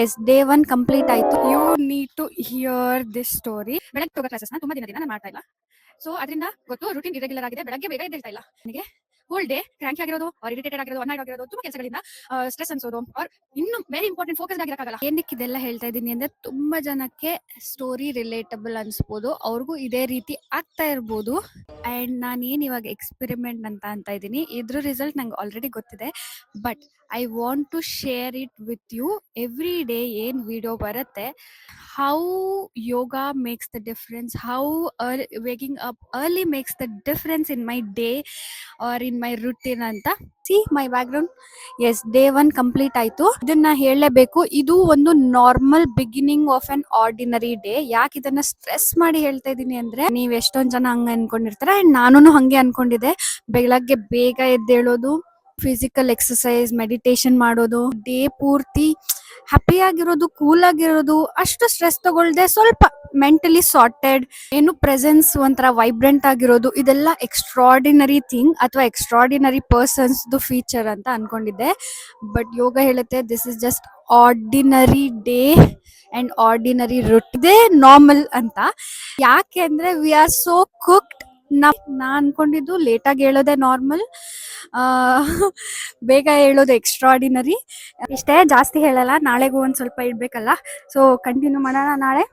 S, day 1 complete ಆಯ್ತು. You need to hear this story. ಬೆಳಗ್ಗೆ ಹೋಗೋ ಕ್ಲಾಸಸ್ನ ತುಂಬಾ ದಿನದಿಂದ ನಾನು ಮಾಡ್ತಾ ಇಲ್ಲ. ಸೊ ಅದರಿಂದ ಗೊತ್ತು ರೂಟೀನ್ ಇರೆಗ್ಯುಲರ್ ಆಗಿದೆ. ಬೆಳಗ್ಗೆ ಬೇಗ ಎದ್ದೇಳ್ತಾ ಇಲ್ಲ. ನನಗೆ ಹೋಲ್ ಡೇ ಕ್ರಾಂಕಿ ಆಗಿರೋದು, ಇರಿಟೇಟೆಡ್ ಆಗಿರೋದು, ಅನ್ನಾಯ್ಡ್ ಆಗಿರೋದು, ತುಂಬಾ ಕೆಲಸಗಳಿಂದ ಸ್ಟ್ರೆಸ್ ಅನ್ಸೋದು, ಆರ್ ಇನ್ನು ವೆರಿ ಇಂಪಾರ್ಟೆಂಟ್ ಫೋಕಸ್ ಆಗಿರಕ್ಕಾಗಲ್ಲ. ಏನಕ್ಕೆ ಇದೆಲ್ಲ ಹೇಳ್ತಾ ಇದ್ದೀನಿ ಅಂದ್ರೆ, ತುಂಬಾ ಜನಕ್ಕೆ ಸ್ಟೋರಿ ರಿಲೇಟಬಲ್ ಅನ್ಸ್ಬೋದು, ಅವ್ರಿಗೂ ಇದೇ ರೀತಿ ಆಗ್ತಾ ಇರ್ಬೋದು. ಅಂಡ್ ನಾನು ಏನ್ ಇವಾಗ ಎಕ್ಸ್ಪೆರಿಮೆಂಟ್ ಅಂತ ಇದ್ದೀನಿ, ಇದ್ರ ರಿಸಲ್ಟ್ ನಂಗೆ ಆಲ್ರೆಡಿ ಗೊತ್ತಿದೆ. But I want to share it with you. Every day ಏನ್ ವಿಡಿಯೋ ಬರುತ್ತೆ, how yoga makes the difference, how waking up early makes the difference in my day or in my routine ಅಂತ. See my background. Yes, day 1 complete ಆಯ್ತು. ಇದನ್ನ ಹೇಳಲೇಬೇಕು, ಇದು ಒಂದು normal beginning of an ordinary day. ಯಾಕೆ ಇದನ್ನ stress ಮಾಡಿ ಹೇಳ್ತಾ ಇದ್ದೀನಿ ಅಂದ್ರೆ, ನೀವ್ ಎಷ್ಟೊಂದ್ ಜನ ಹಂಗ ಅನ್ಕೊಂಡಿರ್ತಾರೆ, ಅಂಡ್ ನಾನು ಹಂಗೆ ಅನ್ಕೊಂಡಿದ್ದೆ. ಬೆಳಗ್ಗೆ ಬೇಗ ಎದ್ದೇಳೋದು, ಫಿಸಿಕಲ್ ಎಕ್ಸಸೈಸ್, ಮೆಡಿಟೇಷನ್ ಮಾಡೋದು, ಡೇ ಪೂರ್ತಿ ಹ್ಯಾಪಿ ಆಗಿರೋದು, ಕೂಲ್ ಆಗಿರೋದು, ಅಷ್ಟು ಸ್ಟ್ರೆಸ್ ತಗೊಳ್ದೆ ಸ್ವಲ್ಪ ಮೆಂಟಲಿ ಸಾರ್ಟೆಡ್, ಏನು ಪ್ರೆಸೆನ್ಸ್ ಒಂಥರ ವೈಬ್ರೆಂಟ್ ಆಗಿರೋದು, ಇದೆಲ್ಲ ಎಕ್ಸ್ಟ್ರಾರ್ಡಿನರಿ ಥಿಂಗ್ ಅಥವಾ ಎಕ್ಸ್ಟ್ರಾರ್ಡಿನರಿ ಪರ್ಸನ್ಸ್ ಫೀಚರ್ ಅಂತ ಅನ್ಕೊಂಡಿದ್ದೆ. ಬಟ್ ಯೋಗ ಹೇಳುತ್ತೆ, this is just ordinary day and ordinary route. ಇದೇ ನಾರ್ಮಲ್ ಅಂತ. ಯಾಕೆ ಅಂದ್ರೆ ವಿ ಆರ್ ಸೋ ಕುಕ್ಡ್. ನಾ ಅನ್ಕೊಂಡಿದ್ದು ಲೇಟಾಗಿ ಹೇಳೋದೇ ನಾರ್ಮಲ್, ಬೇಗ ಹೇಳೋದು ಎಕ್ಸ್ಟ್ರಾರ್ಡಿನರಿ. ಇಷ್ಟೇ, ಜಾಸ್ತಿ ಹೇಳಲ್ಲ. ನಾಳೆಗೂ ಒಂದ್ ಸ್ವಲ್ಪ ಇಡ್ಬೇಕಲ್ಲ, ಸೊ ಕಂಟಿನ್ಯೂ ಮಾಡೋಣ ನಾಳೆ.